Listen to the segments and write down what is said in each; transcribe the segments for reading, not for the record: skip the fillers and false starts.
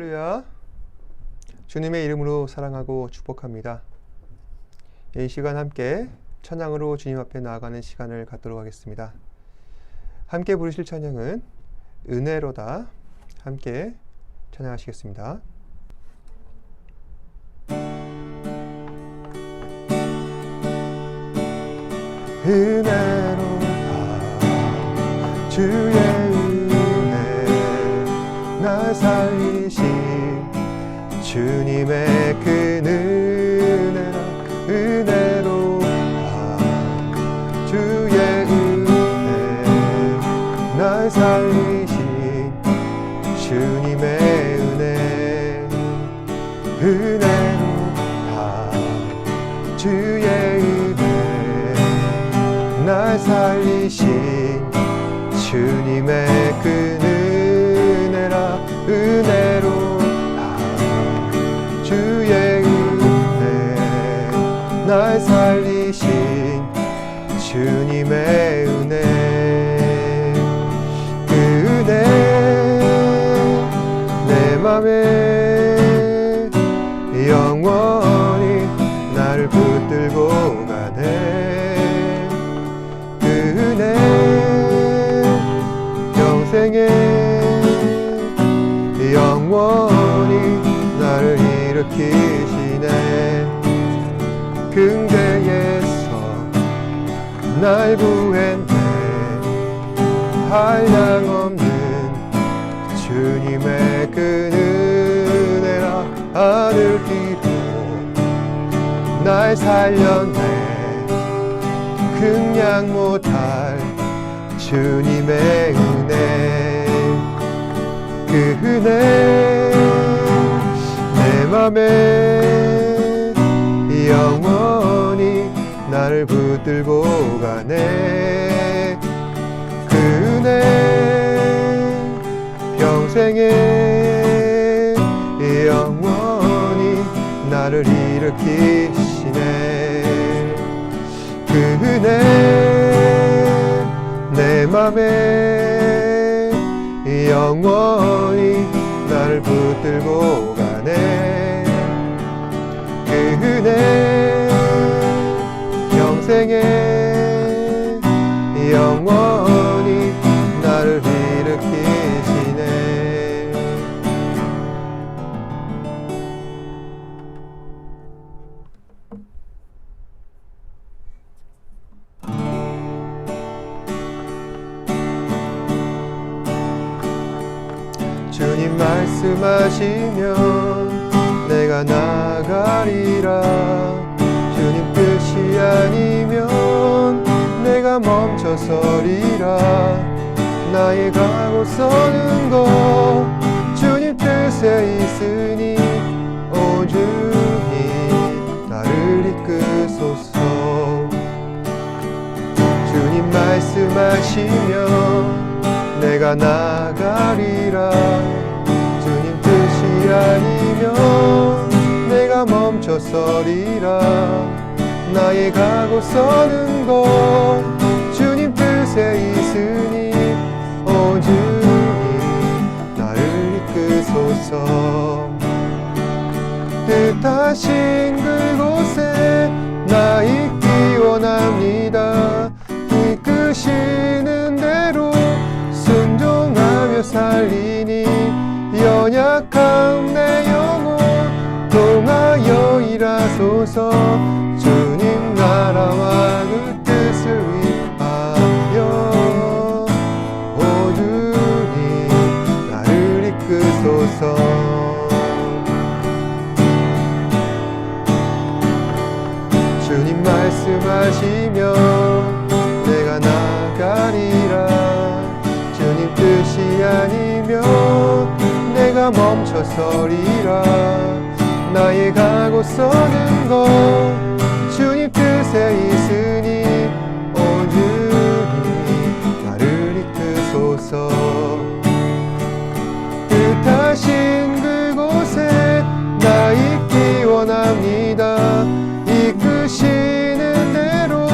할렐루야. 주님의 이름으로 사랑하고 축복합니다. 이 시간 함께 찬양으로 주님 앞에 나아가는 시간을 갖도록 하겠습니다. 함께 부르실 찬양은 은혜로다. 함께 찬양하시겠습니다. 은혜로다 주의 은혜 나 살리신 주님의 그 은혜라 은혜로다 주의 은혜 날 살리신 주님의 은혜 은혜로다 주의 은혜 날 살리신 주님의 그 은혜라 은혜로다 주의 은혜 날 살리신 주님의 은혜 그 은혜 내 맘에 영원히 나를 붙들고 가네 그 은혜 평생에 영원히 나를 일으키시네 긍대에서 날 구했네 한량없는 주님의 그 은혜라 하늘 뒤로 날 살렸네 긍량 못할 주님의 은혜 그 은혜 내 맘에 영원히 나를 붙들고 가네 그 은혜 평생에 영원히 나를 일으키시네 그 은혜 내 맘에 영원히 나를 붙들고 가네 그 은혜 평생에 영원히 나를 일으키시네 주님 말씀하시면 내가 나가리라 주님 뜻이 아니면 내가 멈춰서리라 나의 가고 서는 것 주님 뜻에 있으니 오 주님 나를 이끄소서 주님 말씀하시면 내가 나가리라 주님 뜻이 아니면 내가 멈춰서리라 나의 가고 서는 것 주님 뜻에 있으니 오 주님 나를 이끄소서 뜻하신 그곳에 나 있기 원합니다 이끄시는 대로 순종하며 살리니 연약한 내 영혼 동하여 일하소서 주님 나라와 그 뜻을 위하여 오 주님 나를 이끄소서 주님 말씀하시면 내가 나가리라 주님 뜻이 아니면 내가 멈춰서리라 나의 가고 서는 것 주님 뜻에 있으니 오 주님 나를 이끄소서 뜻하신 그곳에 나 있기 원합니다 이끄시는 대로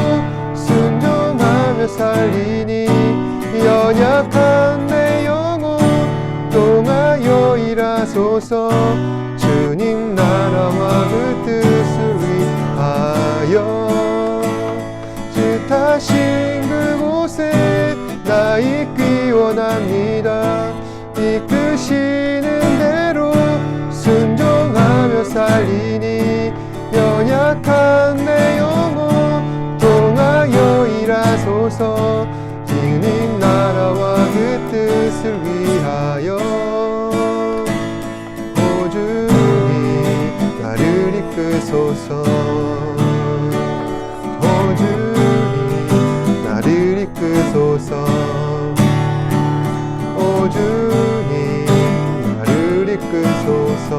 순종하며 살리니 연약한 내 영혼 동하여 일하소서 하소서. 주님 나라와 그 뜻을 위하여 뜻하신 그곳에 나 있기 원합니다. 이끄시는 대로 순종하며 살리니 연약한 내 영혼 통하여 일하소서. 주님 나라와 그 뜻을 위하여 오 주님 나를 이끄소서. 오 주님 나를 이끄소서. 오 주님 나를 이끄소서.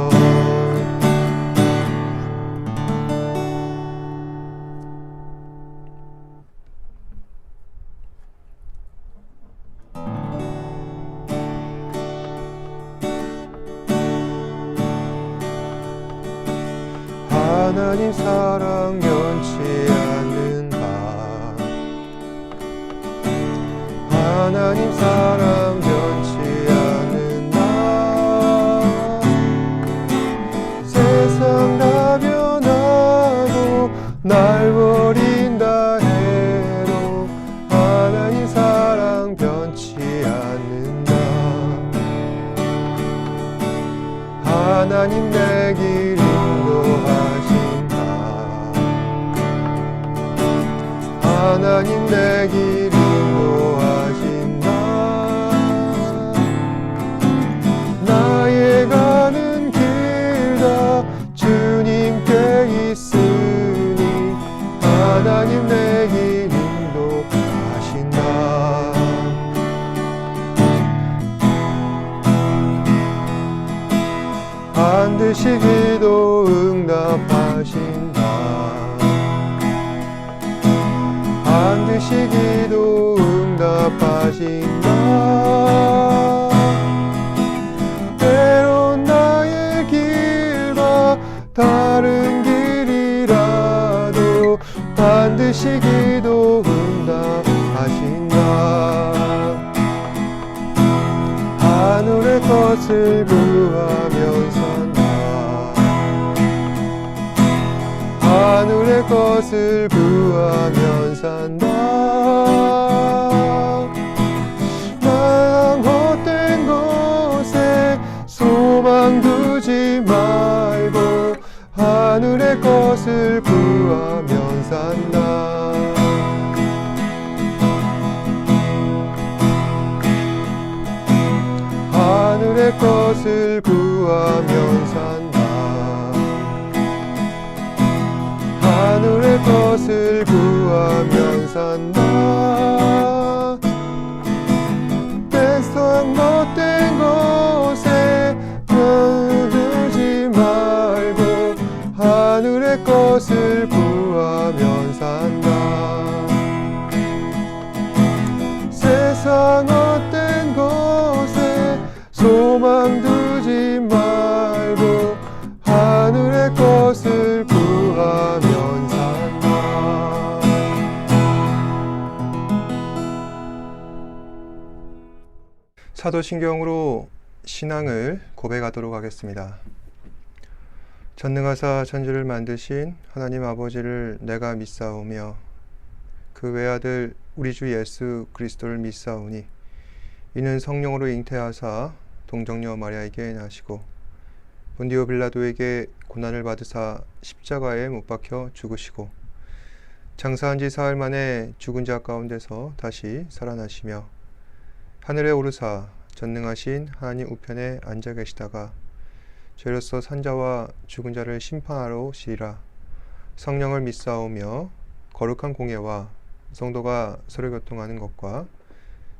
하나님 사랑 변치 않는다. 하나님 사랑 변치 않는다. 세상 다 변하고 날 버린다 해도 하나님 사랑 변치 않는다. 하나님 내 길 인도하신다. 하나님 내 길 인도하신다. 나의 가는 길 다 주님께 있으니 하나님 내 길 인도하신다. 반드시 기도 응답하신다. 반드시 기도 응답하신다. 때론 나의 길과 다른 길이라도 반드시 기도 응답하신다. 하늘의 것을 구하면 산다. 하늘의 것을 구하면 산다. 난 헛된 곳에 소망 두지 말고 하늘의 것을 구하면 산다. 하늘의 것을 구하면 산다. 하늘의 것을 구하면 산다. 세상 못된 곳에 편들지 말고 하늘의 것을 구하면 산다. 세상 못된 곳에 소망 두지 말고 하늘의 것을 구하면 산다. 사도신경으로 신앙을 고백하도록 하겠습니다. 전능하사 천지를 만드신 하나님 아버지를 내가 믿사오며 그 외아들 우리 주 예수 그리스도를 믿사오니 이는 성령으로 잉태하사 동정녀 마리아에게 나시고 본디오 빌라도에게 고난을 받으사 십자가에 못 박혀 죽으시고 장사한 지 사흘 만에 죽은 자 가운데서 다시 살아나시며 하늘에 오르사 전능하신 하나님 우편에 앉아 계시다가 죄로서 산자와 죽은 자를 심판하러 오시리라. 성령을 믿사오며 거룩한 공예와 성도가 서로 교통하는 것과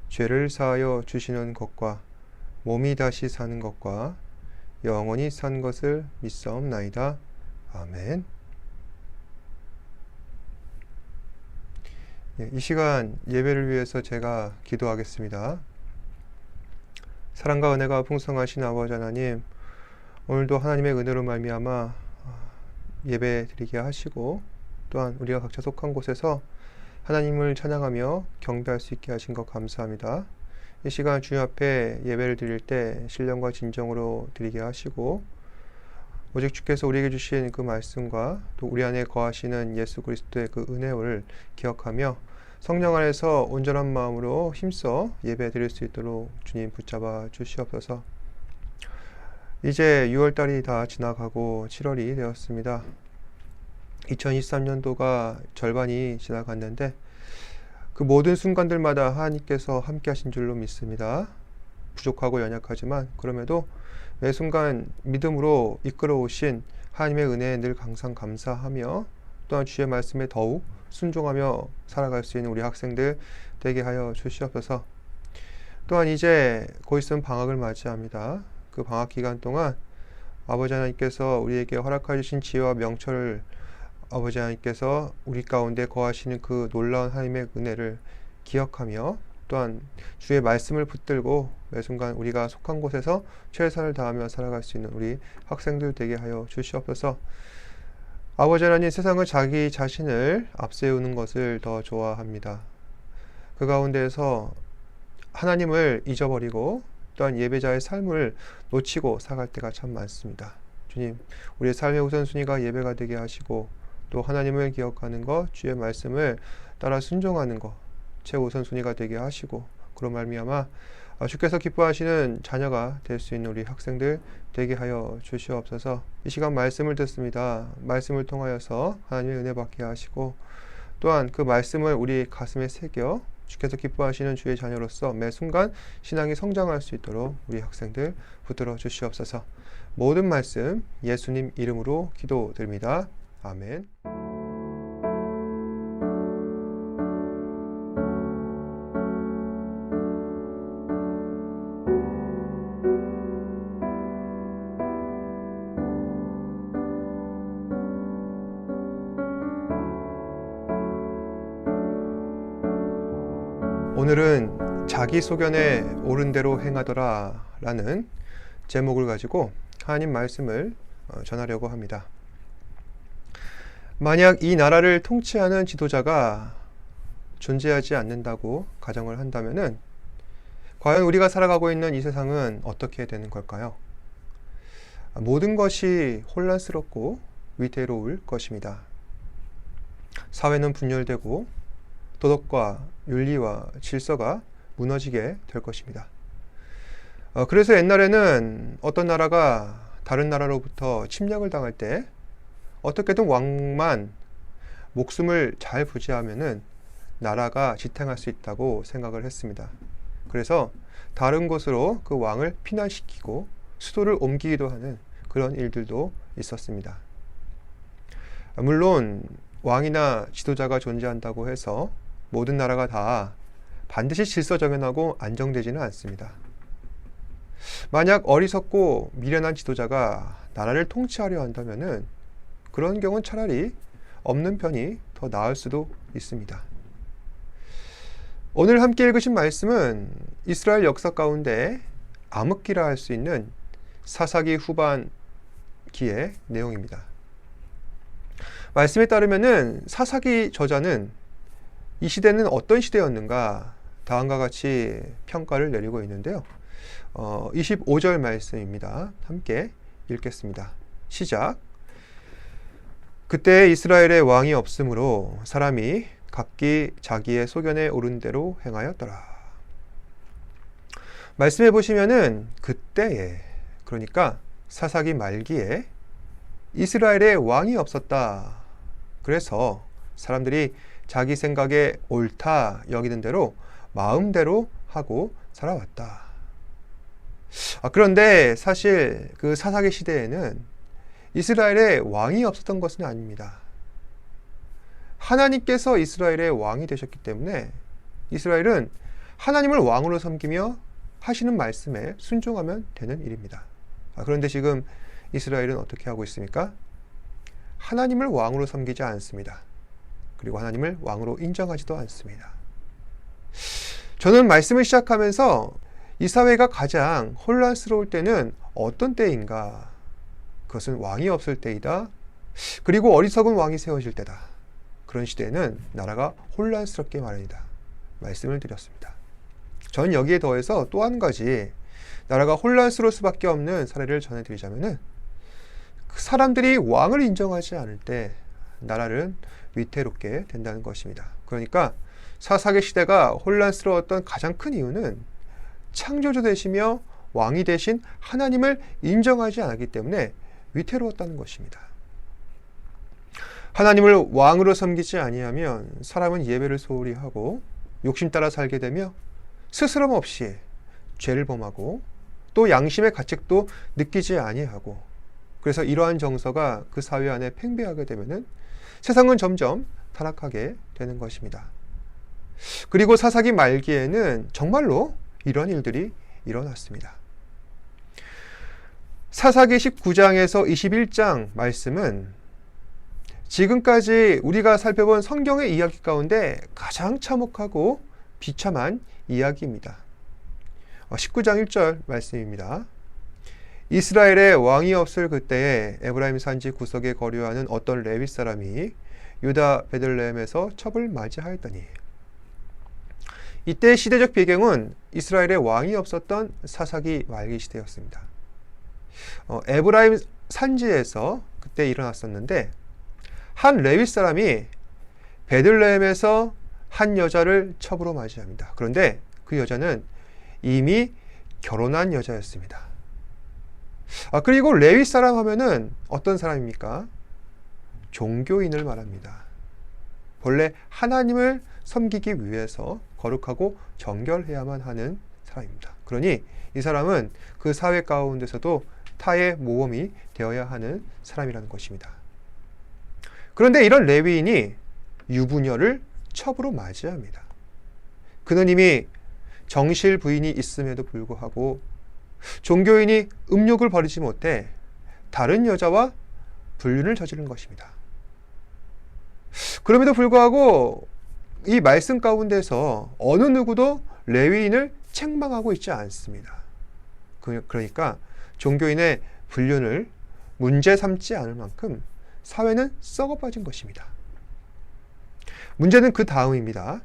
죄를 사하여 주시는 것과 몸이 다시 사는 것과 영원히 산 것을 믿사옵나이다. 아멘. 이 시간 예배를 위해서 제가 기도하겠습니다. 사랑과 은혜가 풍성하신 아버지 하나님, 오늘도 하나님의 은혜로 말미암아 예배 드리게 하시고 또한 우리가 각자 속한 곳에서 하나님을 찬양하며 경배할 수 있게 하신 것 감사합니다. 이 시간 주님 앞에 예배를 드릴 때 신령과 진정으로 드리게 하시고 오직 주께서 우리에게 주신 그 말씀과 또 우리 안에 거하시는 예수 그리스도의 그 은혜를 기억하며 성령 안에서 온전한 마음으로 힘써 예배 드릴 수 있도록 주님 붙잡아 주시옵소서. 이제 6월달이 다 지나가고 7월이 되었습니다. 2023년도가 절반이 지나갔는데 그 모든 순간들마다 하나님께서 함께 하신 줄로 믿습니다. 부족하고 연약하지만 그럼에도 매 순간 믿음으로 이끌어 오신 하나님의 은혜에 늘 항상 감사하며 또한 주의 말씀에 더욱 순종하며 살아갈 수 있는 우리 학생들 되게 하여 주시옵소서. 또한 이제 곧 있으면 방학을 맞이합니다. 그 방학 기간 동안 아버지 하나님께서 우리에게 허락해 주신 지혜와 명철을 아버지 하나님께서 우리 가운데 거하시는 그 놀라운 하나님의 은혜를 기억하며 또한 주의 말씀을 붙들고 매 순간 우리가 속한 곳에서 최선을 다하며 살아갈 수 있는 우리 학생들 되게 하여 주시옵소서. 아버지 하나님, 세상은 자기 자신을 앞세우는 것을 더 좋아합니다. 그 가운데에서 하나님을 잊어버리고 또한 예배자의 삶을 놓치고 살아갈 때가 참 많습니다. 주님, 우리의 삶의 우선순위가 예배가 되게 하시고 또 하나님을 기억하는 것, 주의 말씀을 따라 순종하는 것 최우선순위가 되게 하시고 그로 말미암아 주께서 기뻐하시는 자녀가 될 수 있는 우리 학생들 되게 하여 주시옵소서. 이 시간 말씀을 듣습니다. 말씀을 통하여서 하나님의 은혜 받게 하시고 또한 그 말씀을 우리 가슴에 새겨 주께서 기뻐하시는 주의 자녀로서 매 순간 신앙이 성장할 수 있도록 우리 학생들 붙들어 주시옵소서. 모든 말씀 예수님 이름으로 기도드립니다. 아멘. 오늘은 자기 소견에 옳은 대로 행하더라 라는 제목을 가지고 하나님 말씀을 전하려고 합니다. 만약 이 나라를 통치하는 지도자가 존재하지 않는다고 가정을 한다면은 과연 우리가 살아가고 있는 이 세상은 어떻게 되는 걸까요? 모든 것이 혼란스럽고 위태로울 것입니다. 사회는 분열되고 도덕과 윤리와 질서가 무너지게 될 것입니다. 그래서 옛날에는 어떤 나라가 다른 나라로부터 침략을 당할 때 어떻게든 왕만 목숨을 잘 부지하면은 나라가 지탱할 수 있다고 생각을 했습니다. 그래서 다른 곳으로 그 왕을 피난시키고 수도를 옮기기도 하는 그런 일들도 있었습니다. 물론 왕이나 지도자가 존재한다고 해서 모든 나라가 다 반드시 질서정연하고 안정되지는 않습니다. 만약 어리석고 미련한 지도자가 나라를 통치하려 한다면은 그런 경우는 차라리 없는 편이 더 나을 수도 있습니다. 오늘 함께 읽으신 말씀은 이스라엘 역사 가운데 암흑기라 할 수 있는 사사기 후반기의 내용입니다. 말씀에 따르면은 사사기 저자는 이 시대는 어떤 시대였는가 다음과 같이 평가를 내리고 있는데요. 25절 말씀입니다. 함께 읽겠습니다. 시작. 그때 이스라엘의 왕이 없으므로 사람이 각기 자기의 소견에 오른 대로 행하였더라. 말씀해 보시면은 그때에, 그러니까 사사기 말기에 이스라엘의 왕이 없었다. 그래서 사람들이 자기 생각에 옳다 여기는 대로 마음대로 하고 살아왔다. 그런데 사실 그 사사기 시대에는 이스라엘의 왕이 없었던 것은 아닙니다. 하나님께서 이스라엘의 왕이 되셨기 때문에 이스라엘은 하나님을 왕으로 섬기며 하시는 말씀에 순종하면 되는 일입니다. 그런데 지금 이스라엘은 어떻게 하고 있습니까? 하나님을 왕으로 섬기지 않습니다. 그리고 하나님을 왕으로 인정하지도 않습니다. 저는 말씀을 시작하면서 이 사회가 가장 혼란스러울 때는 어떤 때인가? 그것은 왕이 없을 때이다. 그리고 어리석은 왕이 세워질 때다. 그런 시대에는 나라가 혼란스럽게 마련이다. 말씀을 드렸습니다. 전 여기에 더해서 또 한 가지 나라가 혼란스러울 수밖에 없는 사례를 전해드리자면은 그 사람들이 왕을 인정하지 않을 때 나라는 위태롭게 된다는 것입니다. 그러니까 사사기 시대가 혼란스러웠던 가장 큰 이유는 창조주 되시며 왕이 되신 하나님을 인정하지 않았기 때문에 위태로웠다는 것입니다. 하나님을 왕으로 섬기지 아니하면 사람은 예배를 소홀히 하고 욕심 따라 살게 되며 스스럼 없이 죄를 범하고 또 양심의 가책도 느끼지 아니하고, 그래서 이러한 정서가 그 사회 안에 팽배하게 되면은 세상은 점점 타락하게 되는 것입니다. 그리고 사사기 말기에는 정말로 이런 일들이 일어났습니다. 사사기 19장에서 21장 말씀은 지금까지 우리가 살펴본 성경의 이야기 가운데 가장 참혹하고 비참한 이야기입니다. 19장 1절 말씀입니다. 이스라엘에 왕이 없을 그때에 에브라임 산지 구석에 거류하는 어떤 레위 사람이 유다 베들레헴에서 첩을 맞이하였더니, 이때 시대적 배경은 이스라엘에 왕이 없었던 사사기 말기 시대였습니다. 에브라임 산지에서 그때 일어났었는데 한 레위 사람이 베들레헴에서 한 여자를 첩으로 맞이합니다. 그런데 그 여자는 이미 결혼한 여자였습니다. 그리고 레위 사람 하면은 어떤 사람입니까? 종교인을 말합니다. 본래 하나님을 섬기기 위해서 거룩하고 정결해야만 하는 사람입니다. 그러니 이 사람은 그 사회 가운데서도 타의 모범이 되어야 하는 사람이라는 것입니다. 그런데 이런 레위인이 유부녀를 첩으로 맞이합니다. 그는 이미 정실 부인이 있음에도 불구하고 종교인이 음욕을 버리지 못해 다른 여자와 불륜을 저지른 것입니다. 그럼에도 불구하고 이 말씀 가운데서 어느 누구도 레위인을 책망하고 있지 않습니다. 그러니까 종교인의 불륜을 문제 삼지 않을 만큼 사회는 썩어 빠진 것입니다. 문제는 그 다음입니다.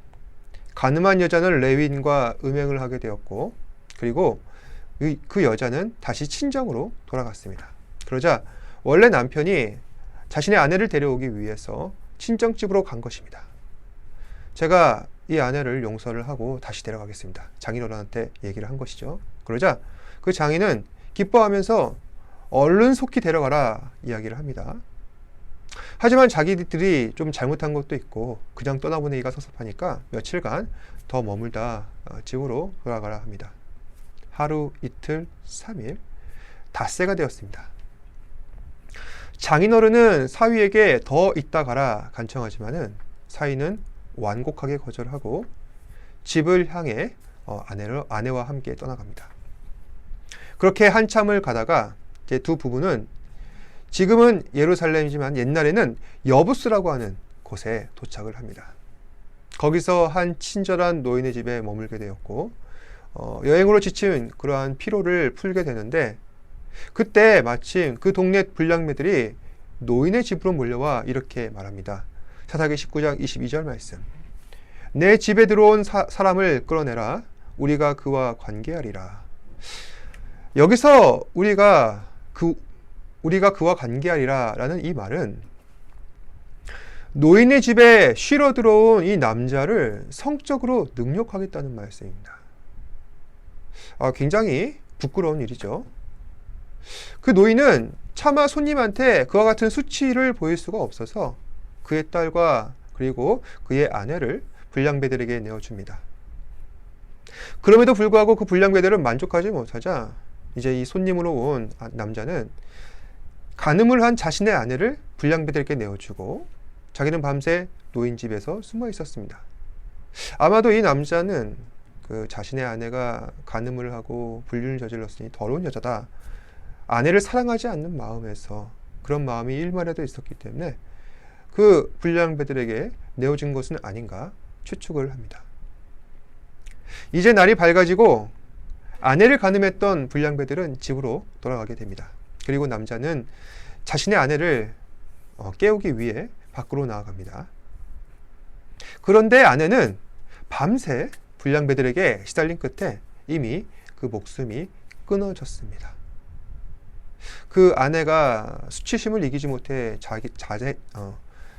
가늠한 여자는 레위인과 음행을 하게 되었고, 그리고 그 여자는 다시 친정으로 돌아갔습니다. 그러자 원래 남편이 자신의 아내를 데려오기 위해서 친정집으로 간 것입니다. 제가 이 아내를 용서를 하고 다시 데려가겠습니다. 장인어른한테 얘기를 한 것이죠. 그러자 그 장인은 기뻐하면서 얼른 속히 데려가라 이야기를 합니다. 하지만 자기들이 좀 잘못한 것도 있고 그냥 떠나보내기가 섭섭하니까 며칠간 더 머물다 집으로 돌아가라 합니다. 하루, 이틀, 3일, 닷새가 되었습니다. 장인어른은 사위에게 더 있다 가라 간청하지만은 사위는 완곡하게 거절하고 집을 향해 아내와 함께 떠나갑니다. 그렇게 한참을 가다가 이제 두 부부는 지금은 예루살렘이지만 옛날에는 여부스라고 하는 곳에 도착을 합니다. 거기서 한 친절한 노인의 집에 머물게 되었고 여행으로 지친 그러한 피로를 풀게 되는데, 그때 마침 그 동네 불량매들이 노인의 집으로 몰려와 이렇게 말합니다. 사사기 19장 22절 말씀. 내 집에 들어온 사람을 끌어내라. 우리가 그와 관계하리라. 여기서 우리가 그와 관계하리라 라는 이 말은 노인의 집에 쉬러 들어온 이 남자를 성적으로 능욕하겠다는 말씀입니다. 굉장히 부끄러운 일이죠. 그 노인은 차마 손님한테 그와 같은 수치를 보일 수가 없어서 그의 딸과 그리고 그의 아내를 불량배들에게 내어줍니다. 그럼에도 불구하고 그 불량배들은 만족하지 못하자 이제 이 손님으로 온 남자는 간음을 한 자신의 아내를 불량배들에게 내어주고 자기는 밤새 노인 집에서 숨어 있었습니다. 아마도 이 남자는 그 자신의 아내가 간음을 하고 불륜을 저질렀으니 더러운 여자다, 아내를 사랑하지 않는 마음에서 그런 마음이 일말에도 있었기 때문에 그 불량배들에게 내어준 것은 아닌가 추측을 합니다. 이제 날이 밝아지고 아내를 간음했던 불량배들은 집으로 돌아가게 됩니다. 그리고 남자는 자신의 아내를 깨우기 위해 밖으로 나아갑니다. 그런데 아내는 밤새 불량배들에게 시달린 끝에 이미 그 목숨이 끊어졌습니다. 그 아내가 수치심을 이기지 못해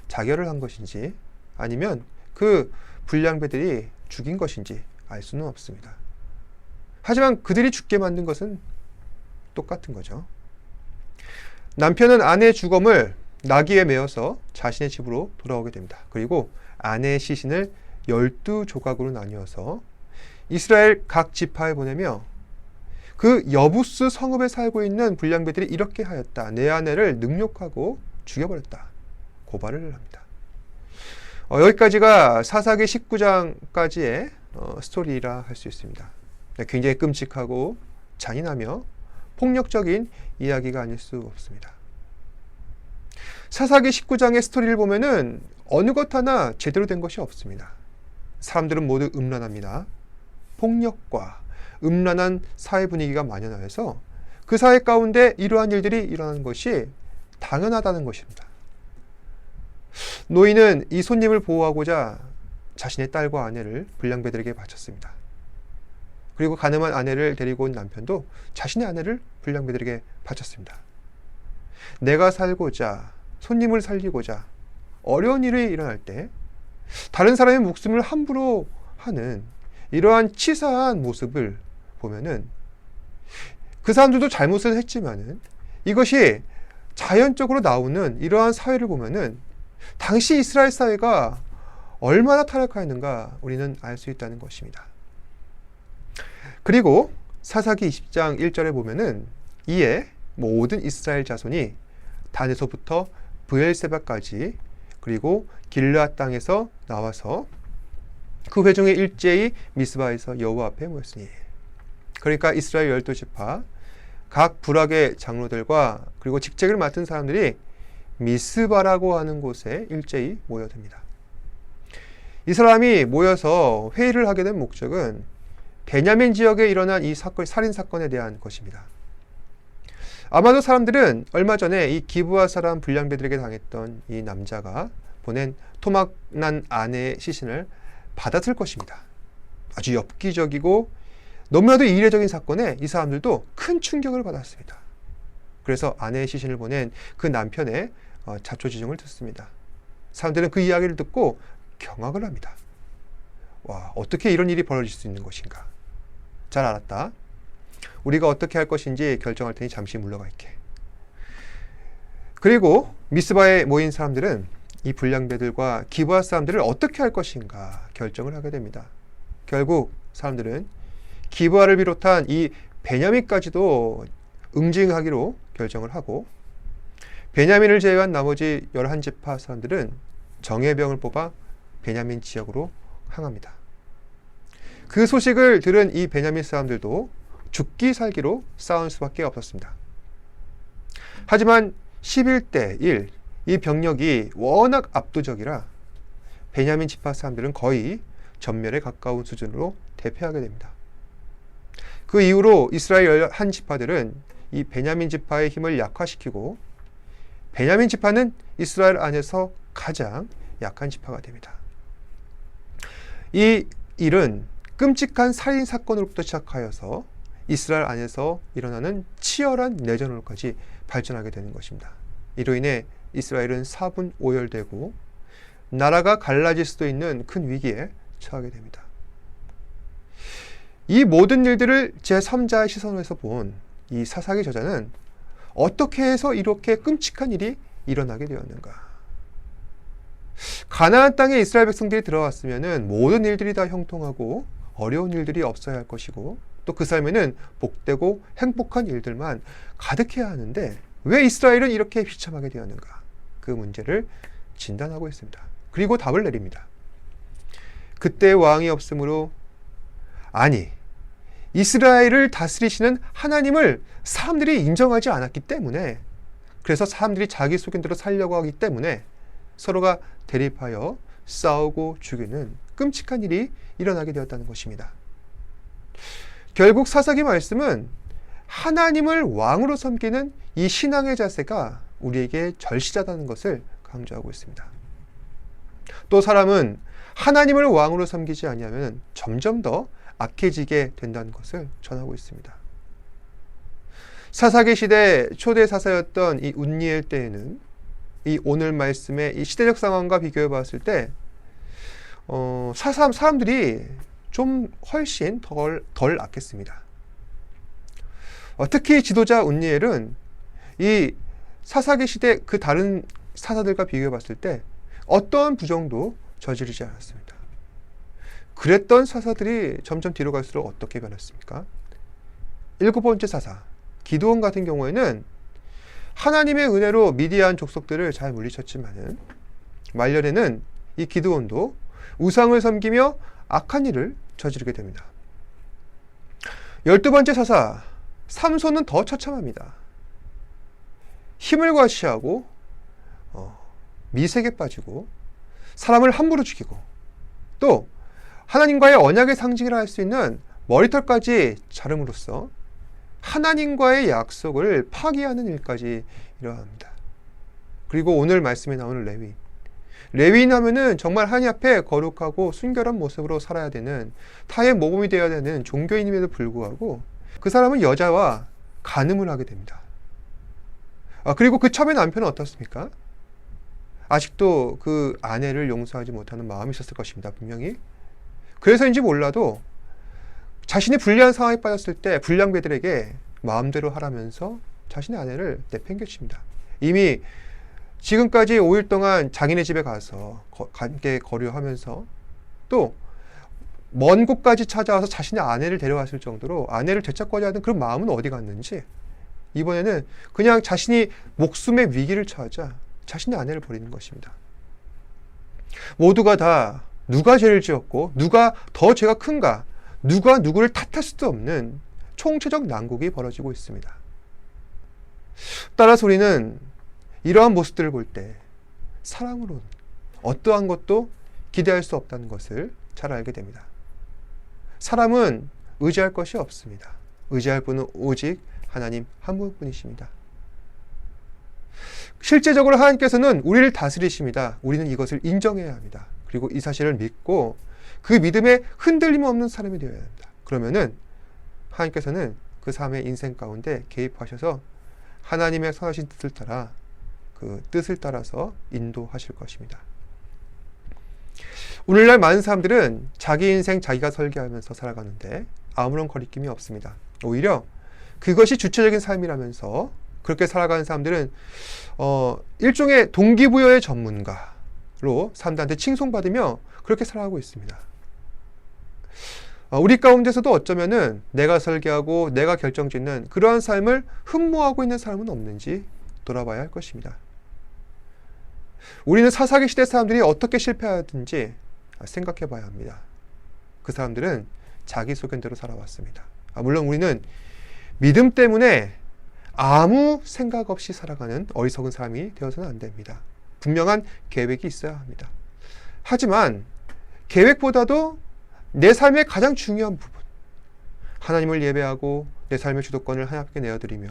자결을 한 것인지 아니면 그 불량배들이 죽인 것인지 알 수는 없습니다. 하지만 그들이 죽게 만든 것은 똑같은 거죠. 남편은 아내의 주검을 나귀에 메어서 자신의 집으로 돌아오게 됩니다. 그리고 아내의 시신을 12조각으로 나뉘어서 이스라엘 각 지파에 보내며 그 여부스 성읍에 살고 있는 불량배들이 이렇게 하였다. 내 아내를 능욕하고 죽여버렸다. 고발을 합니다. 여기까지가 사사기 19장까지의 스토리라 할 수 있습니다. 굉장히 끔찍하고 잔인하며 폭력적인 이야기가 아닐 수 없습니다. 사사기 19장의 스토리를 보면은 어느 것 하나 제대로 된 것이 없습니다. 사람들은 모두 음란합니다. 폭력과 음란한 사회 분위기가 만연하여서 그 사회 가운데 이러한 일들이 일어나는 것이 당연하다는 것입니다. 노인은 이 손님을 보호하고자 자신의 딸과 아내를 불량배들에게 바쳤습니다. 그리고 가늠한 아내를 데리고 온 남편도 자신의 아내를 불량배들에게 바쳤습니다. 내가 살고자, 손님을 살리고자 어려운 일이 일어날 때 다른 사람의 목숨을 함부로 하는 이러한 치사한 모습을 보면은 그 사람들도 잘못을 했지만은 이것이 자연적으로 나오는 이러한 사회를 보면은 당시 이스라엘 사회가 얼마나 타락하였는가 우리는 알 수 있다는 것입니다. 그리고 사사기 20장 1절에 보면은 이에 모든 이스라엘 자손이 단에서부터 브엘세바까지 그리고 길르앗 땅에서 나와서 그 회중의 일제히 미스바에서 여호와 앞에 모였으니, 그러니까 이스라엘 12지파 각 부락의 장로들과 그리고 직책을 맡은 사람들이 미스바라고 하는 곳에 일제히 모여듭니다. 이 사람이 모여서 회의를 하게 된 목적은 베냐민 지역에 일어난 이 사건, 살인 사건에 대한 것입니다. 아마도 사람들은 얼마 전에 이 기브아 사람 불량배들에게 당했던 이 남자가 보낸 토막난 아내의 시신을 받았을 것입니다. 아주 엽기적이고 너무나도 이례적인 사건에 이 사람들도 큰 충격을 받았습니다. 그래서 아내의 시신을 보낸 그 남편의 자초지종을 듣습니다. 사람들은 그 이야기를 듣고 경악을 합니다. 와, 어떻게 이런 일이 벌어질 수 있는 것인가? 잘 알았다. 우리가 어떻게 할 것인지 결정할 테니 잠시 물러갈게. 그리고 미스바에 모인 사람들은 이 불량배들과 기브아 사람들을 어떻게 할 것인가 결정을 하게 됩니다. 결국 사람들은 기브아를 비롯한 이 베냐민까지도 응징하기로 결정을 하고, 베냐민을 제외한 나머지 11지파 사람들은 정예병을 뽑아 베냐민 지역으로 향합니다. 그 소식을 들은 이 베냐민 사람들도 죽기 살기로 싸울 수밖에 없었습니다. 하지만 11대 1, 이 병력이 워낙 압도적이라 베냐민 지파 사람들은 거의 전멸에 가까운 수준으로 대패하게 됩니다. 그 이후로 이스라엘 한 지파들은 이 베냐민 지파의 힘을 약화시키고, 베냐민 지파는 이스라엘 안에서 가장 약한 지파가 됩니다. 이 일은 끔찍한 살인 사건으로부터 시작하여서 이스라엘 안에서 일어나는 치열한 내전으로까지 발전하게 되는 것입니다. 이로 인해 이스라엘은 사분오열되고 나라가 갈라질 수도 있는 큰 위기에 처하게 됩니다. 이 모든 일들을 제3자의 시선에서 본 이 사사기 저자는 어떻게 해서 이렇게 끔찍한 일이 일어나게 되었는가? 가나안 땅에 이스라엘 백성들이 들어왔으면 모든 일들이 다 형통하고 어려운 일들이 없어야 할 것이고, 또 그 삶에는 복되고 행복한 일들만 가득해야 하는데 왜 이스라엘은 이렇게 비참하게 되었는가? 그 문제를 진단하고 있습니다. 그리고 답을 내립니다. 그때 왕이 없으므로, 아니, 이스라엘을 다스리시는 하나님을 사람들이 인정하지 않았기 때문에, 그래서 사람들이 자기 소견대로 살려고 하기 때문에 서로가 대립하여 싸우고 죽이는 끔찍한 일이 일어나게 되었다는 것입니다. 결국 사사기 말씀은 하나님을 왕으로 섬기는 이 신앙의 자세가 우리에게 절실하다는 것을 강조하고 있습니다. 또 사람은 하나님을 왕으로 섬기지 아니하면 점점 더 악해지게 된다는 것을 전하고 있습니다. 사사기 시대 초대 사사였던 이 운니엘 때에는 이 오늘 말씀의 이 시대적 상황과 비교해 봤을 때 사람들이 좀 훨씬 덜 악했습니다. 특히 지도자 운니엘은 이 사사기 시대 그 다른 사사들과 비교해 봤을 때 어떠한 부정도 저지르지 않았습니다. 그랬던 사사들이 점점 뒤로 갈수록 어떻게 변했습니까? 7번째 사사 기드온 같은 경우에는 하나님의 은혜로 미디안 족속들을 잘 물리쳤지만은 말년에는 이 기드온도 우상을 섬기며 악한 일을 저지르게 됩니다. 12번째 사사 삼손은 더 처참합니다. 힘을 과시하고 미색에 빠지고 사람을 함부로 죽이고 또 하나님과의 언약의 상징이라 할 수 있는 머리털까지 자름으로써 하나님과의 약속을 파기하는 일까지 일어납니다. 그리고 오늘 말씀에 나오는 레위인. 레위인 하면은 정말 하나님 앞에 거룩하고 순결한 모습으로 살아야 되는 타의 모범이 되어야 되는 종교인임에도 불구하고 그 사람은 여자와 간음을 하게 됩니다. 그리고 그 첩의 남편은 어떻습니까? 아직도 그 아내를 용서하지 못하는 마음이 있었을 것입니다. 분명히. 그래서인지 몰라도 자신이 불리한 상황에 빠졌을 때 불량배들에게 마음대로 하라면서 자신의 아내를 내팽개칩니다. 이미 지금까지 5일 동안 자기네 집에 가서 함께 거류하면서 또 먼 곳까지 찾아와서 자신의 아내를 데려왔을 정도로 아내를 되찾고자 하는 그런 마음은 어디 갔는지 이번에는 그냥 자신이 목숨의 위기를 처하자 자신의 아내를 버리는 것입니다. 모두가 다 누가 죄를 지었고 누가 더 죄가 큰가, 누가 누구를 탓할 수도 없는 총체적 난국이 벌어지고 있습니다. 따라서 우리는 이러한 모습들을 볼 때 사랑으로는 어떠한 것도 기대할 수 없다는 것을 잘 알게 됩니다. 사람은 의지할 것이 없습니다. 의지할 분은 오직 하나님 한 분뿐이십니다. 실제적으로 하나님께서는 우리를 다스리십니다. 우리는 이것을 인정해야 합니다. 그리고 이 사실을 믿고 그 믿음에 흔들림 없는 사람이 되어야 합니다. 그러면은 하나님께서는 그 사람의 인생 가운데 개입하셔서 하나님의 선하신 뜻을 따라 그 뜻을 따라서 인도하실 것입니다. 오늘날 많은 사람들은 자기 인생 자기가 설계하면서 살아가는데 아무런 거리낌이 없습니다. 오히려 그것이 주체적인 삶이라면서 그렇게 살아가는 사람들은 일종의 동기부여의 전문가로 사람들한테 칭송받으며 그렇게 살아가고 있습니다. 우리 가운데서도 어쩌면은 내가 설계하고 내가 결정짓는 그러한 삶을 흠모하고 있는 사람은 없는지 돌아봐야 할 것입니다. 우리는 사사기 시대 사람들이 어떻게 실패하든지 생각해 봐야 합니다. 그 사람들은 자기 소견대로 살아왔습니다. 물론 우리는 믿음 때문에 아무 생각 없이 살아가는 어리석은 사람이 되어서는 안 됩니다. 분명한 계획이 있어야 합니다. 하지만 계획보다도 내 삶의 가장 중요한 부분, 하나님을 예배하고 내 삶의 주도권을 하나님 앞에 내어드리며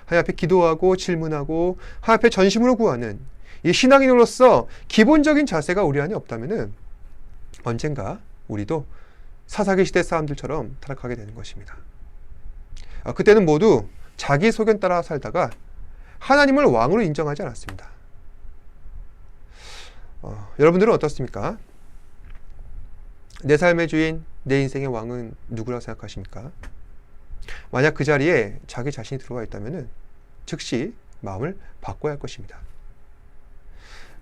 하나님 앞에 기도하고 질문하고 하나님 앞에 전심으로 구하는 이 신앙인으로서 기본적인 자세가 우리 안에 없다면 언젠가 우리도 사사기 시대 사람들처럼 타락하게 되는 것입니다. 그때는 모두 자기 소견 따라 살다가 하나님을 왕으로 인정하지 않았습니다. 여러분들은 어떻습니까? 내 삶의 주인, 내 인생의 왕은 누구라고 생각하십니까? 만약 그 자리에 자기 자신이 들어가 있다면 즉시 마음을 바꿔야 할 것입니다.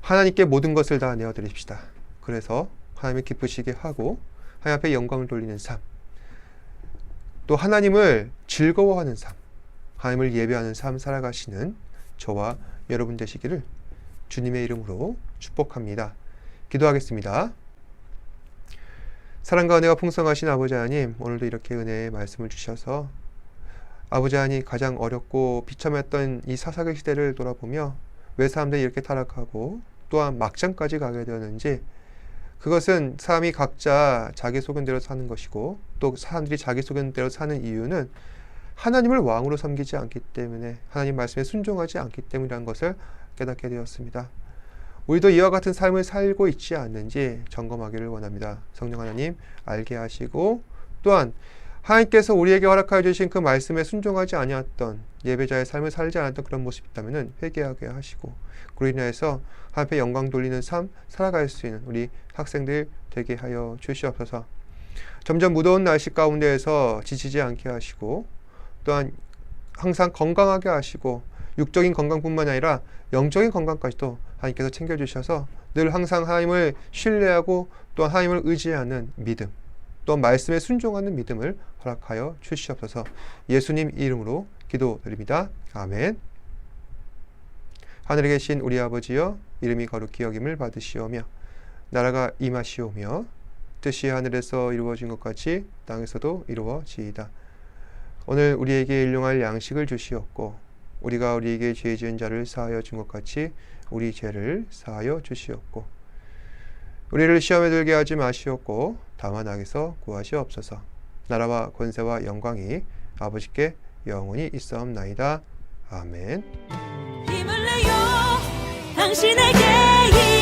하나님께 모든 것을 다 내어드립시다. 그래서 하나님을 기쁘시게 하고 하나님 앞에 영광을 돌리는 삶, 또 하나님을 즐거워하는 삶, 하나님을 예배하는 삶 살아가시는 저와 여러분 되시기를 주님의 이름으로 축복합니다. 기도하겠습니다. 사랑과 은혜가 풍성하신 아버지 하나님, 오늘도 이렇게 은혜의 말씀을 주셔서 아버지 하나님 가장 어렵고 비참했던 이 사사기 시대를 돌아보며 왜 사람들이 이렇게 타락하고 또한 막장까지 가게 되었는지, 그것은 사람이 각자 자기 소견대로 사는 것이고 또 사람들이 자기 소견대로 사는 이유는 하나님을 왕으로 섬기지 않기 때문에, 하나님 말씀에 순종하지 않기 때문이라는 것을 깨닫게 되었습니다. 우리도 이와 같은 삶을 살고 있지 않는지 점검하기를 원합니다. 성령 하나님 알게 하시고, 또한 하나님께서 우리에게 허락하여 주신 그 말씀에 순종하지 아니었던 예배자의 삶을 살지 않았던 그런 모습이 있다면 회개하게 하시고, 그로 인해서 하나님께 영광 돌리는 삶 살아갈 수 있는 우리 학생들 되게 하여 주시옵소서. 점점 무더운 날씨 가운데에서 지치지 않게 하시고, 또한 항상 건강하게 하시고, 육적인 건강뿐만 아니라 영적인 건강까지도 하나님께서 챙겨주셔서 늘 항상 하나님을 신뢰하고 또한 하나님을 의지하는 믿음, 또 말씀에 순종하는 믿음을 허락하여 주시옵소서. 예수님 이름으로 기도드립니다. 아멘. 하늘에 계신 우리 아버지여, 이름이 거룩히 여김을 받으시오며 나라가 임하시오며 뜻이 하늘에서 이루어진 것 같이 땅에서도 이루어지이다. 오늘 우리에게 일용할 양식을 주시옵고, 우리가 우리에게 죄 지은 자를 사하여 준 것 같이 우리 죄를 사하여 주시옵고, 우리를 시험에 들게 하지 마시옵고 다만 악에서 구하시옵소서. 나라와 권세와 영광이 아버지께 영원히 있사옵나이다. 아멘. 힘을 내요 당신에게